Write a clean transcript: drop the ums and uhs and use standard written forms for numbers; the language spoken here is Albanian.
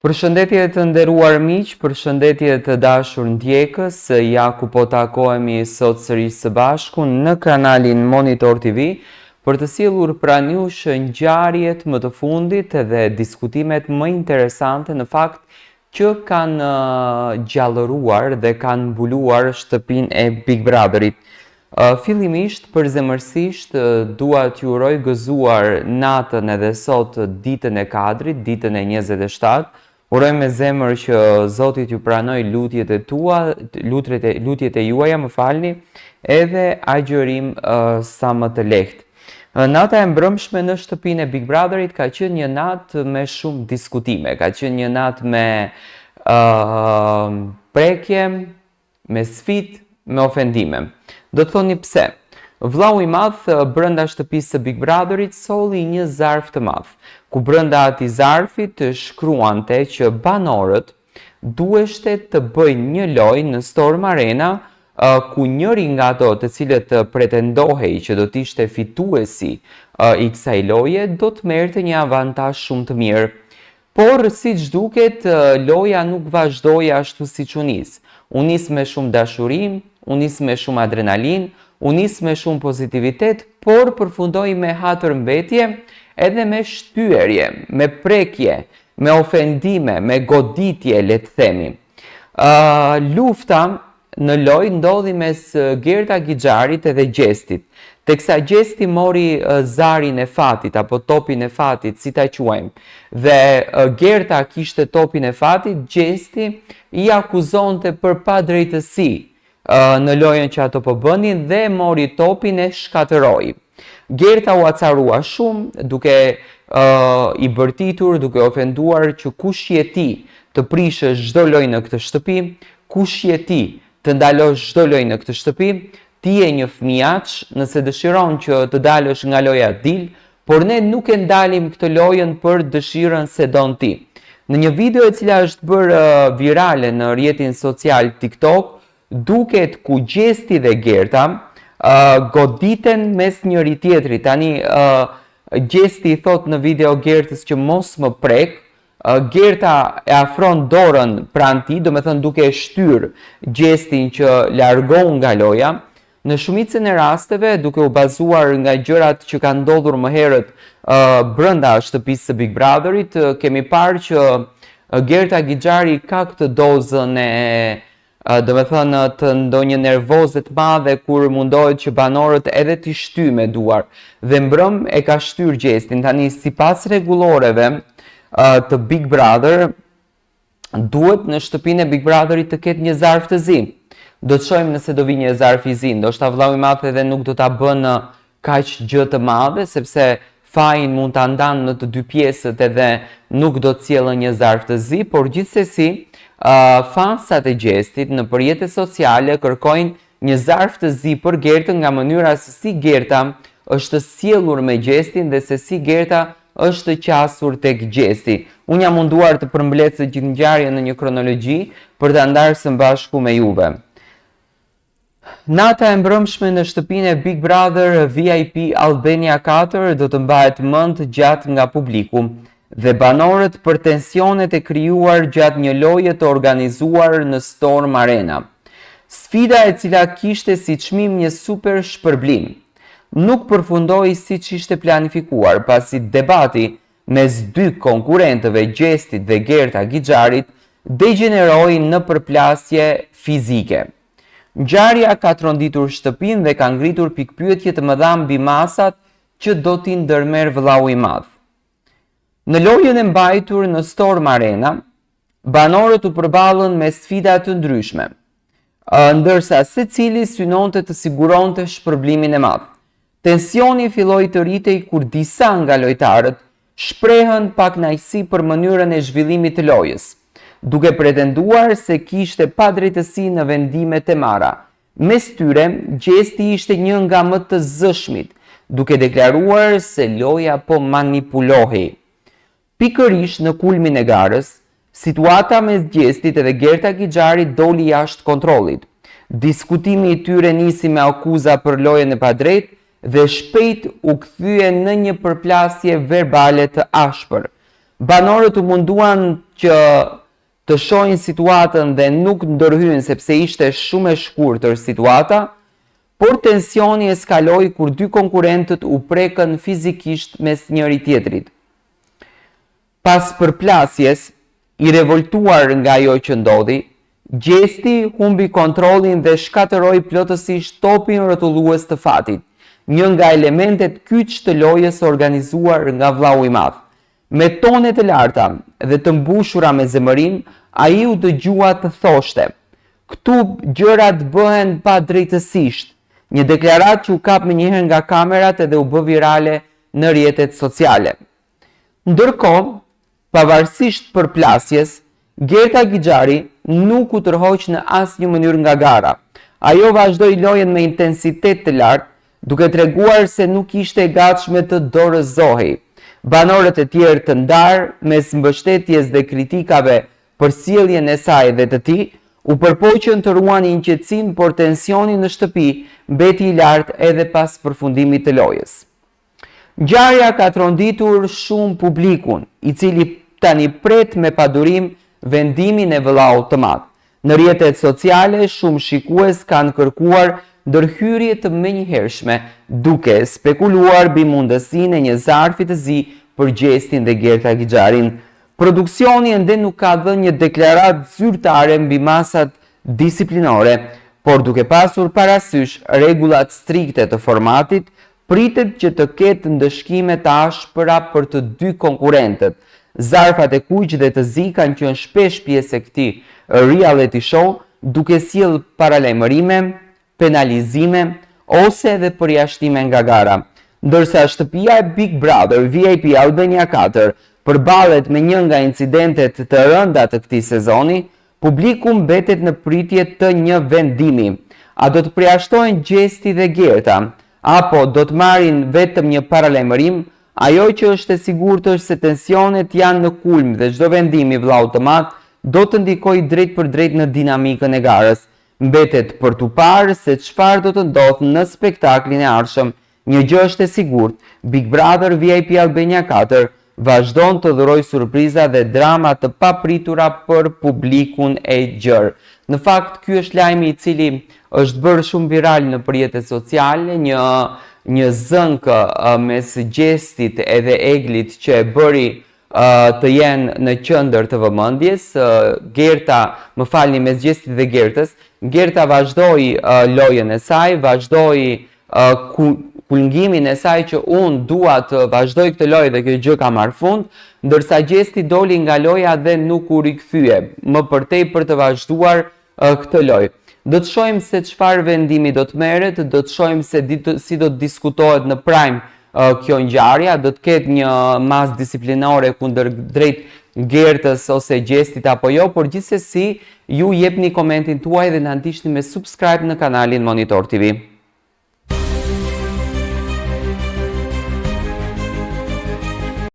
Përshëndetje të nderuar miq, përshëndetje të dashur ndjekës, ja ku po takohemi sot sërish së bashku në kanalin Monitor TV për të sjellur pranë jush ngjarjet më të fundit dhe diskutimet më interesante në fakt që kanë gjallëruar dhe kanë mbuluar shtëpinë e Big Brotherit. Fillimisht, përzemërsisht, dua t'ju uroj gëzuar natën edhe sot ditën e Kadrit, ditën e 27. Uroj me zemër që Zoti t'ju pranoj lutjet e tua, lutjet e juaja, më falni, edhe agjërim sa më të lehtë. Nata e mbrëmshme në shtëpinë e Big Brotherit ka qenë një natë me shumë diskutime, ka qenë një natë me prekje, me sfidë, me ofendime. Do të thoni pse? Vllau i madh brenda shtëpisë së Big Brotherit solli një zarf të madh, ku brenda atij zarfi të shkruante që banorët duheshte të bëjnë një lojë në Storm Arena, ku njëri nga ato të cilët pretendohej që do të ishte fituesi i kësaj loje do të merrte një avantazh shumë të mirë. Por siç duket, loja nuk vazhdoi ashtu siç u nis. U nis me shumë dashuri, u nis me shumë adrenalin, u nis me shumë pozitivitet, por përfundoi me hatërmbetje edhe me shtyerje, me prekje, me ofendime, me goditje, le të themi. Lufta në lojë ndodhi mes Gerta Gixharit edhe Gjestit. Teksa Gjesti mori zarin e fatit apo topin e fatit, si ta quajmë, dhe Gerta kishte topin e fatit, Gjesti i akuzonte për padrejtësi në lojën që ato po bënin dhe mori topin e shkatëroi. Gerta u acarua shumë, duke i bërtitur, duke ofenduar që kush je ti të prishësh çdo lojë në këtë shtëpi, kush je ti të ndalosh çdo lojë në këtë shtëpi, ti je një fëmijaç, nëse dëshiron që të dalësh nga loja dil, por ne nuk e ndalim këtë lojën për dëshirën se don ti. Në një video e cila është bërë virale në rrjetin social TikTok, duket ku Gjesti dhe Gerta goditen mes njëri tjetrit. Tani Gjesti i thot në video Gertës që mos më prek, Gerta e afron dorën pranë tij, do me thënë duke e shtyr Gjestin që largohu nga loja. Në shumicën e rasteve, duke u bazuar nga gjërat që kanë ndodhur më herët brenda shtëpisë së Big Brotherit, kemi parë që Gerta Gixhari ka këtë dozën e do me thënë të ndonjë nervoze të madhe kur mundohet që banorët edhe t'i shty me duar. Dhe mbrëm e ka shtyr Gjestin. Tani, sipas rregulloreve të Big Brother, duhet në shtëpinë e Big Brotherit të ketë një zarf të zi. Do të shohim nëse do vi një zarf i zi. Ndoshta vllau i madh edhe nuk do ta bën kaq gjë të madhe, sepse fajin mund ta ndanë në të dy pjesët edhe nuk do të sjellën një zarf të zi, por gjithsesi fansat e Gjestit në rrjetet sociale kërkojnë një zarf të zi për Gertën nga mënyra se si Gerta është sjellur me Gjestin dhe se si Gerta është qasur tek Gjesti. Unë jam munduar të përmbledh gjithë ngjarjen në një kronologji për ta ndarë së bashku me juve. Nata e mbrëmshme në shtëpinë e Big Brother VIP Albania 4 do të mbahet mend gjatë nga publiku dhe banorët për tensionet e krijuar gjatë një loje të organizuar në Storm Arena. Sfida e cila kishte si çmim një super shpërblim nuk përfundoi siç ishte planifikuar, pasi debati mes dy konkurrentëve, Gjestit dhe Gerta Gixharit, degeneroi në përplasje fizike. Ngjarja ka tronditur shtëpinë dhe ka ngritur pikpyetje të mëdha mbi masat që do t'i ndërmerr vllau i madh. Në lojën e mbajtur në Storm Arena, banorët u përballën me sfida të ndryshme, ndërsa secili synonte të siguronte shpërblimin e madh. Tensioni filloi të rritej kur disa nga lojtarët shprehën pakënaqësi për mënyrën e zhvillimit të lojës, duke pretenduar se kishte padrejtësi në vendimet e marra. Mes tyre, Gjesti ishte një nga më të zëshmit, duke deklaruar se loja po manipulohej. Pikërisht në kulmin e garës, situata mes Gjestit edhe Gerta Gixharit doli jashtë kontrollit. Diskutimi i tyre nisi me akuza për lojën e padrejtë dhe shpejt u kthye në një përplasje verbale të ashpër. Banorët u munduan që të shohin situatën dhe nuk ndërhyen sepse ishte shumë e shkurtër situata, por tensioni eskaloi kur dy konkurrentët u prekën fizikisht mes njëri tjetrit. Pas përplasjes, i revoltuar nga ajo që ndodhi, Gjesti humbi kontrollin dhe shkatëroi plotësisht topin rrotullues të fatit, një nga elementet kyç të lojës organizuar nga vllau i madh. Me tone të larta dhe të mbushura me zemërim, ai u dëgjua të thoshte: "Këtu gjërat bëhen pa drejtësisht." Një deklaratë që u kap menjëherë nga kamerat edhe u bë virale në rrjetet sociale. Ndërkohë, pavarësisht përplasjes, Gerta Gixhari nuk u tërhoq në asnjë mënyrë nga gara. Ajo vazhdoi lojën me intensitet të lartë, duke treguar se nuk ishte e gatshme të dorëzohej. Banorët e tjerë të ndarë, mes mbështetjes dhe kritikave për sjelljen e saj dhe të tij, u përpoqën të ruanin qetësinë, por tensioni në shtëpi mbeti i lartë edhe pas përfundimit të lojës. Ngjarja ka tronditur shumë publikun, i cili tani pret me padurim vendimin e vëllaut të madh. Në rrjetet sociale, shumë shikues kanë kërkuar ndërhyrje të menjëhershme, duke spekuluar mbi mundësinë e një zarfi të zi për Gjestin dhe Gerta Gixharin. Produksioni ende nuk ka dhënë një deklaratë zyrtare mbi masat disiplinore, por duke pasur parasysh rregullat strikte të formatit, pritet që të ketë ndëshkime të ashpëra për të dy konkurrentët. Zarfat e kuq dhe të zi kanë qenë shpesh pjesë e këtij reality show, duke sjellë paralajmërime, penalizime ose edhe përjashtime nga gara. Ndërsa shtëpia e Big Brother VIP Albania 4 përballet me një nga incidentet të rënda të këtij sezoni, publiku mbetet në pritje të një vendimi. A do të përjashtojnë Gjesti dhe Gerta, apo do të marrin vetëm një paralajmërim? Ajo që është e sigurt është se tensionet janë në kulm dhe çdo vendim i vllaut të madh do të ndikojë drejt për drejt në dinamikën e garës. Mbetet për t'u parë se çfarë do të ndodhë në spektaklin e ardhshëm. Një gjë është e sigurt, Big Brother VIP Albania 4 vazhdon të dhurojë surpriza dhe drama të papritura për publikun e gjerë. Në fakt, ky është lajmi i cili është bërë shumë viral në rrjetet sociale, një zënkë mes Gjestit edhe Eglit që e bëri të jenë në qendër të vëmendjes. Gerta, më falni, mes Gjestit dhe Gertës, Gerta vazhdoi lojën e saj, vazhdoi kulngimin e saj që unë dua të vazhdoj këtë lojë dhe kjo gjë ka marrë fund, ndërsa Gjesti doli nga loja dhe nuk u rikthye, më përtej për të vazhduar këtë lojë. Do të shohim se çfarë vendimi do të merret, do të shohim se si do të diskutohet në prime kjo ngjarje, do të ketë një masë disiplinore kundër drejt Gertës ose Gjestit apo jo, por gjithsesi ju jepni komentin tuaj dhe na ndiqni me subscribe në kanalin Monitor TV.